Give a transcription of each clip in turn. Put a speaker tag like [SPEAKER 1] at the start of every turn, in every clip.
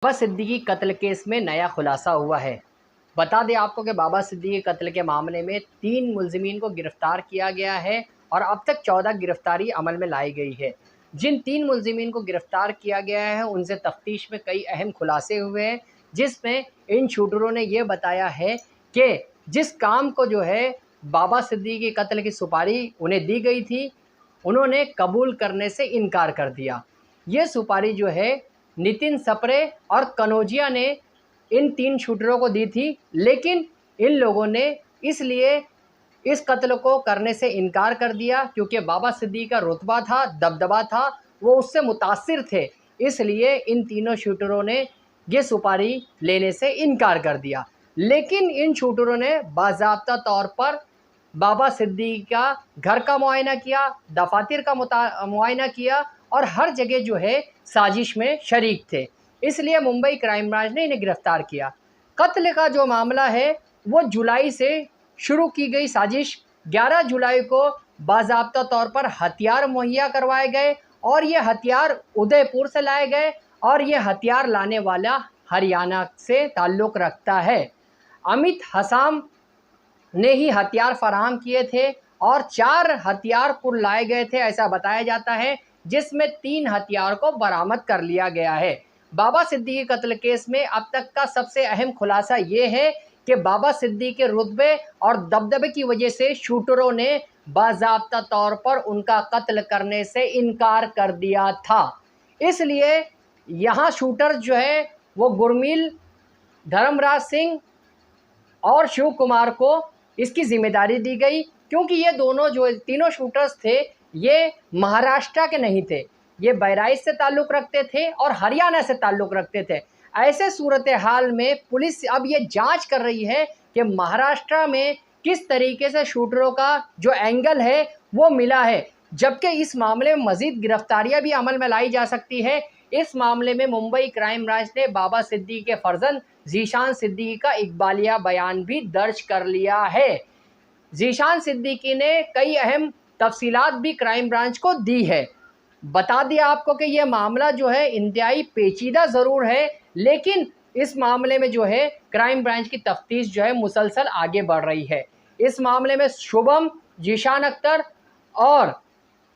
[SPEAKER 1] बाबा सिद्दीकी कत्ल केस में नया खुलासा हुआ है। बता दें आपको कि बाबा सिद्दीकी कत्ल के मामले में 3 मुलज़िमीन को गिरफ़्तार किया गया है और अब तक 14 गिरफ़्तारी अमल में लाई गई है। जिन 3 मुलज़िमीन को गिरफ़्तार किया गया है उनसे तफ्तीश में कई अहम खुलासे हुए हैं, जिसमें इन शूटरों ने यह बताया है कि जिस काम को जो है बाबा सिद्दीकी कत्ल की सुपारी उन्हें दी गई थी, उन्होंने कबूल करने से इनकार कर दिया। ये सुपारी जो है नितिन सप्रे और कनौजिया ने इन 3 शूटरों को दी थी, लेकिन इन लोगों ने इसलिए इस कत्ल को करने से इनकार कर दिया क्योंकि बाबा सिद्दीकी का रुतबा था, दबदबा था, वो उससे मुतासिर थे। इसलिए इन तीनों शूटरों ने ये सुपारी लेने से इनकार कर दिया। लेकिन इन शूटरों ने बाज़ाब्ता तौर पर बाबा सिद्दीकी का घर का मुआयना किया, दफातर का मुआयना किया और हर जगह जो है साजिश में शरीक थे। इसलिए मुंबई क्राइम ब्रांच ने इन्हें गिरफ़्तार किया। कत्ल का जो मामला है वो जुलाई से शुरू की गई साजिश। 11 जुलाई को बाज़ाब्ता तौर पर हथियार मुहैया करवाए गए और ये हथियार उदयपुर से लाए गए और ये हथियार लाने वाला हरियाणा से ताल्लुक़ रखता है। अमित हसाम ने ही हथियार फराहम किए थे और 4 हथियार पुल लाए गए थे, ऐसा बताया जाता है, जिसमें 3 हथियार को बरामद कर लिया गया है। बाबा सिद्दीकी कत्ल केस में अब तक का सबसे अहम खुलासा ये है कि बाबा सिद्दीकी के रुतबे और दबदबे की वजह से शूटरों ने बाज़ाब्ता तौर पर उनका कत्ल करने से इनकार कर दिया था। इसलिए यहाँ शूटर जो है वो गुरमील, धर्मराज सिंह और शिव कुमार को इसकी ज़िम्मेदारी दी गई, क्योंकि ये दोनों जो तीनों शूटर्स थे ये महाराष्ट्र के नहीं थे, ये बहराइच से ताल्लुक़ रखते थे और हरियाणा से ताल्लुक़ रखते थे। ऐसे सूरत हाल में पुलिस अब ये जांच कर रही है कि महाराष्ट्र में किस तरीके से शूटरों का जो एंगल है वो मिला है, जबकि इस मामले में मज़ीद गिरफ्तारियां भी अमल में लाई जा सकती है। इस मामले में मुंबई क्राइम ब्रांच ने बाबा सिद्दीकी के फर्जंद ज़ीशान सिद्दीकी का इकबालिया बयान भी दर्ज कर लिया है। ज़ीशान सिद्दीकी ने कई अहम तफसीलात भी क्राइम ब्रांच को दी है। बता दिया आपको कि यह मामला जो है इंतहाई पेचीदा ज़रूर है, लेकिन इस मामले में जो है क्राइम ब्रांच की तफ्तीश जो है मुसलसल आगे बढ़ रही है। इस मामले में शुभम, जीशान अख्तर और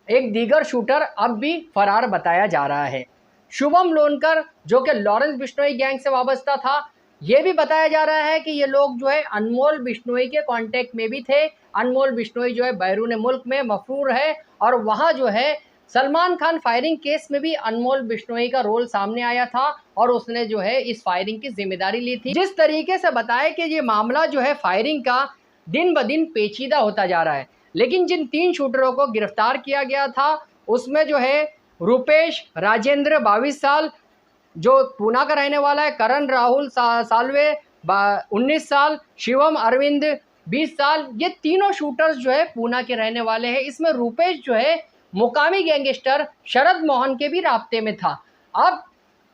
[SPEAKER 1] एक दीगर शूटर अब भी फरार बताया जा रहा है। शुभम लोनकर जो कि लॉरेंस बिश्नोई गैंग से वाबस्ता था, ये भी बताया जा रहा है कि ये लोग जो है अनमोल बिश्नोई के कांटेक्ट में भी थे। अनमोल बिश्नोई जो है बैरून मुल्क में मफरूर है और वहाँ जो है सलमान खान फायरिंग केस में भी अनमोल बिश्नोई का रोल सामने आया था और उसने जो है इस फायरिंग की जिम्मेदारी ली थी। जिस तरीके से बताया कि ये मामला जो है फायरिंग का दिन ब दिन पेचीदा होता जा रहा है, लेकिन जिन 3 शूटरों को गिरफ्तार किया गया था उसमें जो है रुपेश राजेंद्र 22 साल जो पूना का रहने वाला है, करण राहुल सालवे 19 साल, शिवम अरविंद 20 साल, ये तीनों शूटर्स जो है पूना के रहने वाले हैं। इसमें रुपेश जो है मुकामी गैंगस्टर शरद मोहन के भी राब्ते में था। अब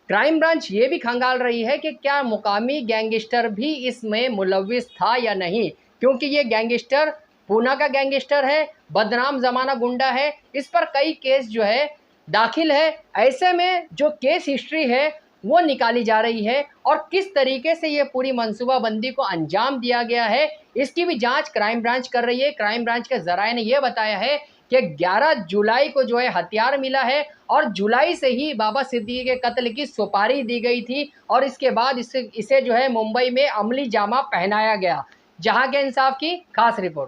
[SPEAKER 1] क्राइम ब्रांच ये भी खंगाल रही है कि क्या मुकामी गैंगस्टर भी इसमें मुलव्विस था या नहीं, क्योंकि ये गैंगस्टर पूना का गैंगस्टर है, बदनाम ज़माना गुंडा है, इस पर कई केस जो है दाखिल है। ऐसे में जो केस हिस्ट्री है वो निकाली जा रही है और किस तरीके से ये पूरी मंसूबाबंदी को अंजाम दिया गया है इसकी भी जांच क्राइम ब्रांच कर रही है। क्राइम ब्रांच के ज़राए ने यह बताया है कि 11 जुलाई को जो है हथियार मिला है और जुलाई से ही बाबा सिद्दीकी के कत्ल की सुपारी दी गई थी और इसके बाद इसे जो है मुंबई में अमली जामा पहनाया गया। जहां के इंसाफ की खास रिपोर्ट।